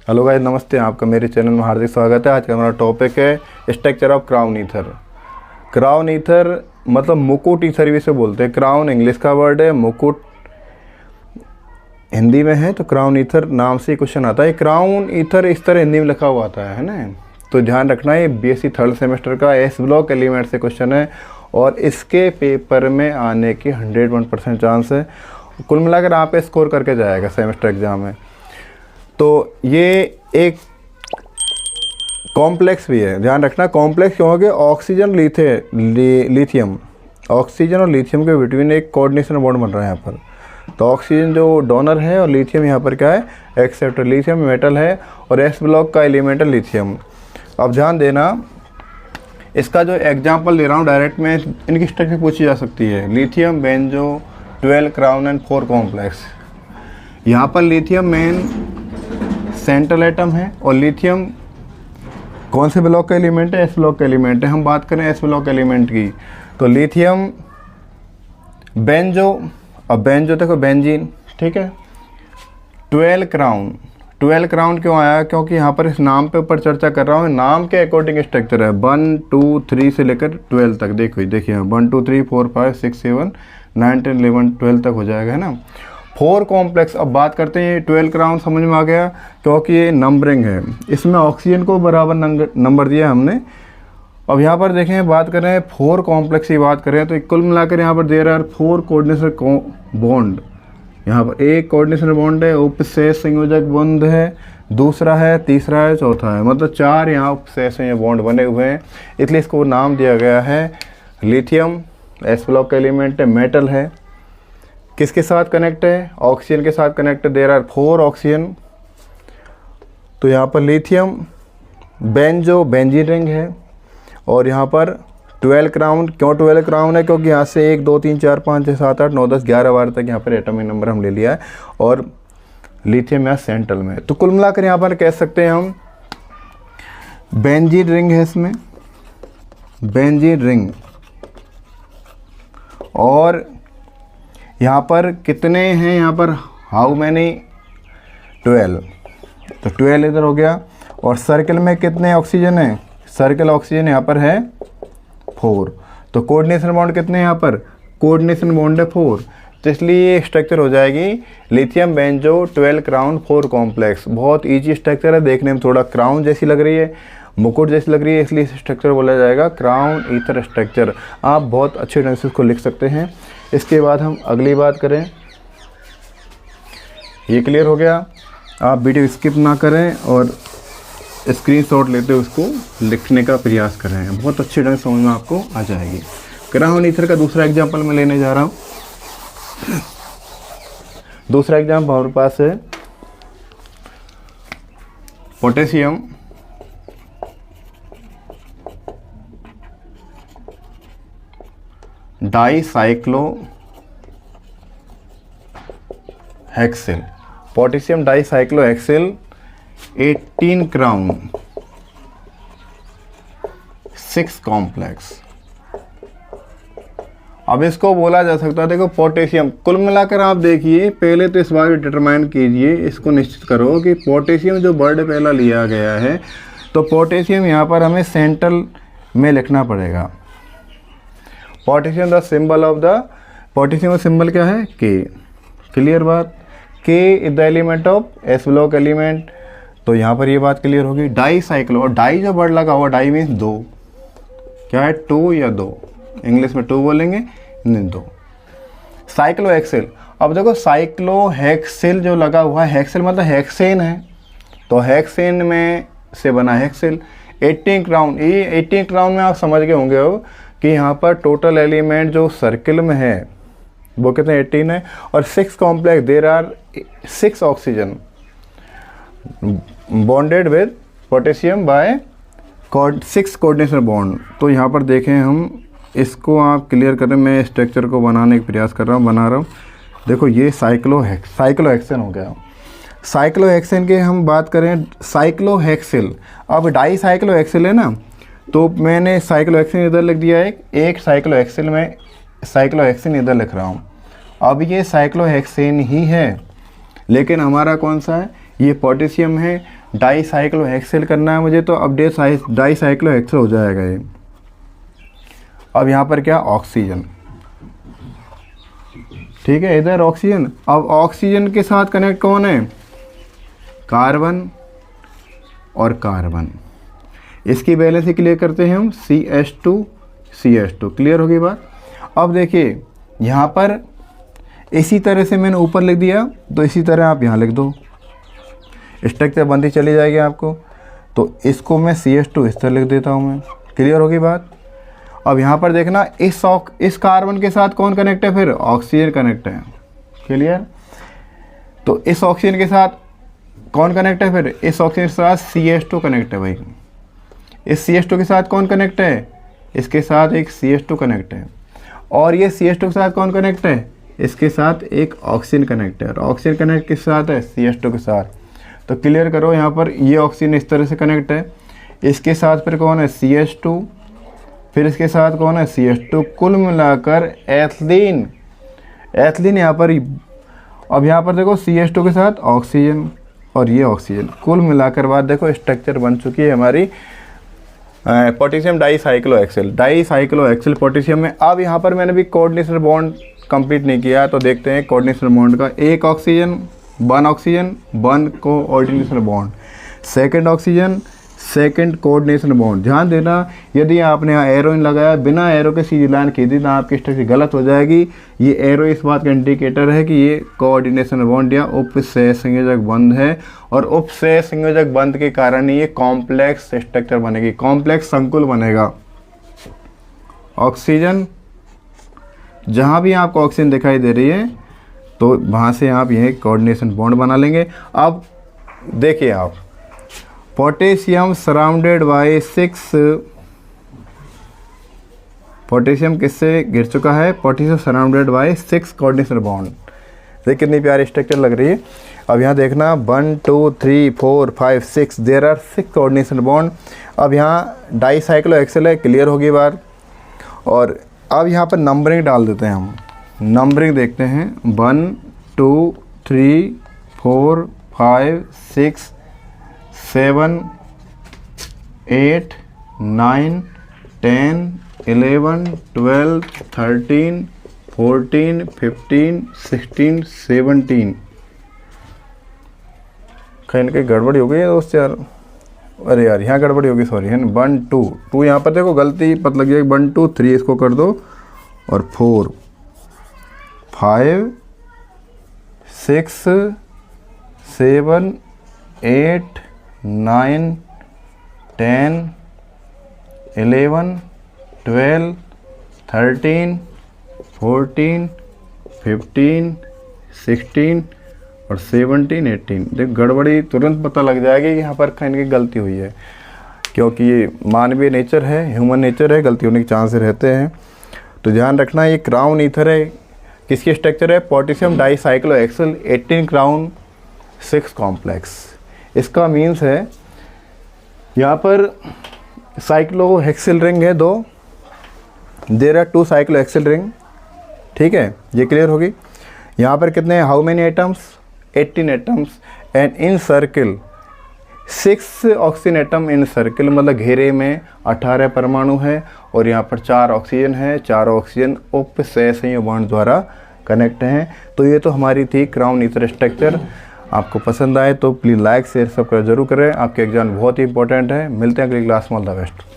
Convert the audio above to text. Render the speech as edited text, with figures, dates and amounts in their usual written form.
Hello guys, नमस्ते। आपका मेरे चैनल में हार्दिक स्वागत है। आज का हमारा टॉपिक है structure of crown ether. Crown ether मतलब मुकुट ईथर भी से बोलते हैं। क्राउन इंग्लिश का वर्ड है, मुकुट हिंदी में है, तो क्राउन ईथर नाम से क्वेश्चन आता है। क्राउन ईथर इस तरह हिंदी में लिखा हुआ आता है ना, तो ध्यान रखना। ये बीएससी थर्ड सेमेस्टर का एस ब्लॉक एलिमेंट से क्वेश्चन है और इसके पेपर में आने की 101% चांस है। कुल मिलाकर आप स्कोर करके जाएगा सेमेस्टर एग्जाम में। तो ये एक कॉम्प्लेक्स भी है, ध्यान रखना। कॉम्प्लेक्स क्यों हो गया? ऑक्सीजन लिथियम, ऑक्सीजन और लिथियम के बिटवीन एक कोऑर्डिनेशन बॉन्ड बन रहा है यहाँ पर। तो ऑक्सीजन जो डोनर है और लिथियम यहाँ पर क्या है? एक्सेप्टर। लिथियम मेटल है और एस ब्लॉक का एलिमेंट है लिथियम। अब ध्यान देना, इसका जो एग्जाम्पल दे रहा हूँ डायरेक्ट में, इनकी स्ट्रक्चर पूछी जा सकती है। Lithium, benzo, 12 crown and 4 complex. यहाँ पर लिथियम मेन सेंट्रल एटम है और लिथियम कौन से ब्लॉक का एलिमेंट है? एस ब्लॉक का एलिमेंट है। हम बात करें एस ब्लॉक एलिमेंट की, तो लिथियम, बेंजो, अब बेंजो देखो बेंजीन, ठीक है। 12 क्राउन, 12 क्राउन क्यों आया? क्योंकि यहाँ पर इस नाम पे ऊपर चर्चा कर रहा हूँ। नाम के अकॉर्डिंग स्ट्रक्चर है 1 2 3 से लेकर 12 तक। देखिए 1 2 3 4 5 6 7 9 10 11 12 तक हो जाएगा, है ना। 4 कॉम्प्लेक्स। अब बात करते हैं 12 क्राउन, समझ में आ गया क्योंकि ये नंबरिंग है। इसमें ऑक्सीजन को बराबर नंबर दिया हमने। अब यहाँ पर देखें, बात करें 4 कॉम्प्लेक्स की बात करें तो कुल मिलाकर यहाँ पर दे रहा है 4 कोऑर्डिनेशन बॉन्ड। यहाँ पर एक कोऑर्डिनेशन बॉन्ड है, उपसेस संयोजक बॉन्ड है, दूसरा है, तीसरा है, चौथा है, मतलब 4 यहाँ उपसेस हैं, बॉन्ड बने हुए हैं। इसलिए इसको नाम दिया गया है लिथियम। एस ब्लॉक का एलिमेंट है, मेटल है। किसके साथ कनेक्ट है? ऑक्सीजन के साथ कनेक्ट है। There are 4 oxygen. तो यहाँ पर लिथियम, बेंजो, बेंजीन रिंग है और यहाँ पर 12 क्राउन। क्यों 12 क्राउन है? क्योंकि यहाँ से 1 2 3 4 5 6 7 8 9 10 11 12 तक यहाँ पर एटॉमिक नंबर हम ले लिया है और लिथियम यहाँ सेंट्रल में। तो कुल मिलाकर यहाँ पर कह सकते हैं हम बेंजीन रिंग है इसमें, बेंजीन रिंग। और यहाँ पर कितने हैं? यहाँ पर हाउ मैनी? 12। तो 12 इधर हो गया। और सर्कल में कितने ऑक्सीजन है? सर्कल ऑक्सीजन यहाँ पर है 4। तो कोऑर्डिनेशन बॉन्ड कितने हैं यहाँ पर? कोऑर्डिनेशन बॉन्ड है 4। तो इसलिए ये स्ट्रक्चर हो जाएगी लिथियम, बेंजो, 12 क्राउन, 4 कॉम्प्लेक्स। बहुत ईजी स्ट्रक्चर है, देखने में थोड़ा क्राउन जैसी लग रही है, मुकुट जैसी लग रही है, इसलिए इस स्ट्रक्चर बोला जाएगा क्राउन ईथर स्ट्रक्चर। आप बहुत अच्छे ढंग से इसको लिख सकते हैं। इसके बाद हम अगली बात करें। ये क्लियर हो गया? आप वीडियो स्किप ना करें और स्क्रीनशॉट लेते हुए उसको लिखने का प्रयास करें, बहुत अच्छे ढंग से समझ में आपको आ जाएगी। क्राउन ईथर का दूसरा एग्जाम्पल मैं लेने जा रहा हूँ। दूसरा एग्जाम्पल हमारे पास है potassium, dicyclohexyl. Potassium dicyclohexyl 18 crown, 6 complex. अब इसको बोला जा सकता है, देखो पोटेशियम, कुल मिलाकर आप देखिए, पहले तो इस बार डिटरमाइन कीजिए, इसको निश्चित करो कि पोटेशियम जो वर्ड पहला लिया गया है, तो पोटेशियम यहाँ पर हमें सेंट्रल में लिखना पड़ेगा। Potassium the symbol of the, potassium का सिंबल क्या है? के। क्लियर बात? के is the element of S block element. तो यहाँ पर ये बात क्लियर होगी। डाइसाइक्लो, और डाई जो वर्ड लगा हुआ, डाई मीन्स 2, क्या है? 2 या 2, इंग्लिश में 2 बोलेंगे, नहीं 2। साइक्लो हेक्सेल, अब देखो साइक्लो हेक्सेल जो लगा हुआ है, हेक्सेल मतलब हेक्सेन है, तो हेक्सेन में से बना हेक्सेल। 18 क्राउन, ये 18 क्राउन में आप समझ गए होंगे हो कि यहाँ पर टोटल एलिमेंट जो सर्किल में है वो कितने? 18 है। और 6 complex, there are 6 oxygen bonded with potassium by 6 coordination bond. तो यहाँ पर देखें हम, इसको आप क्लियर करें, मैं स्ट्रक्चर को बनाने का प्रयास कर रहा हूँ, बना रहा हूँ। देखो ये साइक्लोहेक्सेन हो गया। साइक्लोहेक्सेन के हम बात करें, साइक्लोहेक्सेल। अब डाइसाइक्लोहेक्सेल है ना, तो मैंने साइक्लोहेक्सेन इधर लिख दिया है, एक साइक्लोहेक्सेल में साइक्लोहेक्सेन इधर लिख रहा हूँ। अब ये साइक्लोहेक्सेन ही है, लेकिन हमारा कौन सा है? ये पोटेशियम है डाईसाइक्लोहेक्सेल करना है मुझे, तो अब डाईसाइक्लोहेक्सेल हो जाएगा ये। अब यहाँ पर क्या, ऑक्सीजन, ठीक है, इधर ऑक्सीजन। अब ऑक्सीजन के साथ कनेक्ट कौन है, कार्बन और कार्बन। इसकी बैलेंस ही क्लियर करते हैं हम, CH2 क्लियर होगी बात। अब देखिए यहाँ पर इसी तरह से मैंने ऊपर लिख दिया, तो इसी तरह आप यहाँ लिख दो, स्ट्रक्चर बनती चली जाएगी आपको। तो इसको मैं CH2 इस तरह लिख देता हूँ मैं, क्लियर होगी बात। अब यहाँ पर देखना, इस कार्बन के साथ कौन कनेक्ट है, फिर ऑक्सीजन कनेक्ट है, क्लियर। तो इस ऑक्सीजन के साथ कौन कनेक्ट है, फिर इस ऑक्सीजन के साथ CH2 कनेक्ट है भाई। इस CH2 के साथ कौन कनेक्ट है, इसके साथ एक CH2 कनेक्ट है। और ये CH2 के साथ कौन कनेक्ट है, इसके साथ एक ऑक्सीजन कनेक्ट है। और ऑक्सीजन कनेक्ट किस साथ है, CH2 के साथ। तो क्लियर करो, यहाँ पर ये ऑक्सीजन इस तरह से कनेक्ट है, इसके साथ फिर कौन है, CH2, फिर इसके साथ कौन है, CH2, कुल मिलाकर एथिलीन यहाँ पर। अब यहाँ पर देखो CH2 के साथ ऑक्सीजन और ये ऑक्सीजन, कुल मिलाकर बात देखो स्ट्रक्चर बन चुकी है हमारी पोटेशियम डाईसाइक्लोहेक्सेल पोटेशियम में। अब यहाँ पर मैंने भी कोऑर्डिनेशन बॉन्ड कंप्लीट नहीं किया, तो देखते हैं कोऑर्डिनेशन बॉन्ड का। एक oxygen, one coordination bond, second oxygen, second coordination bond. ध्यान देना, यदि आपने यहाँ एरो इन लगाया, बिना एरो के सीधी लाइन खींची तो आपकी स्ट्रक्चर गलत हो जाएगी। ये एरो इस बात का इंडिकेटर है कि ये कोऑर्डिनेशन बॉन्ड या उपसहसंयोजक बंध है, और उपसहसंयोजक बंध के कारण ये कॉम्प्लेक्स स्ट्रक्चर बनेगी, कॉम्प्लेक्स संकुल बनेगा। ऑक्सीजन, जहाँ भी आपको ऑक्सीजन दिखाई दे रही है तो वहाँ से आप यह कोऑर्डिनेशन बॉन्ड बना लेंगे। अब देखिए आप, पोटेशियम सराउंडेड बाय 6, पोटेशियम किससे घिर चुका है, potassium surrounded by 6 coordination bond. देखिए कितनी प्यारी स्ट्रक्चर लग रही है। अब यहाँ देखना 1 2 3 4 5 6, देयर आर 6 कोऑर्डिनेशन बॉन्ड। अब यहाँ डाईसाइक्लोहेक्सेल है, क्लियर होगी बात। और अब यहाँ पर नंबरिंग डाल देते हैं हम, नंबरिंग देखते हैं 1 2 3 4 5 6 7 8 9 10 11 12 13 14 15 16 17। कहीं कहीं गड़बड़ी हो गई है दोस्त यार, अरे यार यहाँ गड़बड़ी होगी, सॉरी है ना। 1 2 यहाँ पर देखो गलती पता लग जाएगी। 1 2 3 इसको कर दो, और 4 5 6 7 8 9 10 11 12 13 14 15 16 और 17 18। देख गड़बड़ी तुरंत पता लग जाएगी कि यहाँ पर कहीं की गलती हुई है, क्योंकि ये मानवीय नेचर है, ह्यूमन नेचर है, गलती होने के चांस रहते हैं। तो ध्यान रखना, ये क्राउन ईथर है, किसकी स्ट्रक्चर है, पोटेशियम डाईसाइक्लोहेक्सेल 18 क्राउन 6 कॉम्प्लेक्स। इसका मीन्स है यहाँ पर साइक्लोहेक्सेल रिंग है 2, देयर आर 2 साइक्लोहेक्सेल रिंग, ठीक है, ये क्लियर होगी। यहाँ पर कितने, how many atoms, 18 atoms, and in circle 6 oxygen atom in circle, मतलब घेरे में 18 परमाणु है, और यहाँ पर 4 ऑक्सीजन है, 4 ऑक्सीजन उपसहसंयोजक बॉन्ड द्वारा कनेक्ट हैं। तो ये तो हमारी थी क्राउन ईथर स्ट्रक्चर। आपको पसंद आए तो प्लीज़ लाइक शेयर सब्सक्राइब जरूर करें, आपके एग्जाम बहुत ही इंपॉर्टेंट है। मिलते हैं अगली क्लास में, ऑल द बेस्ट।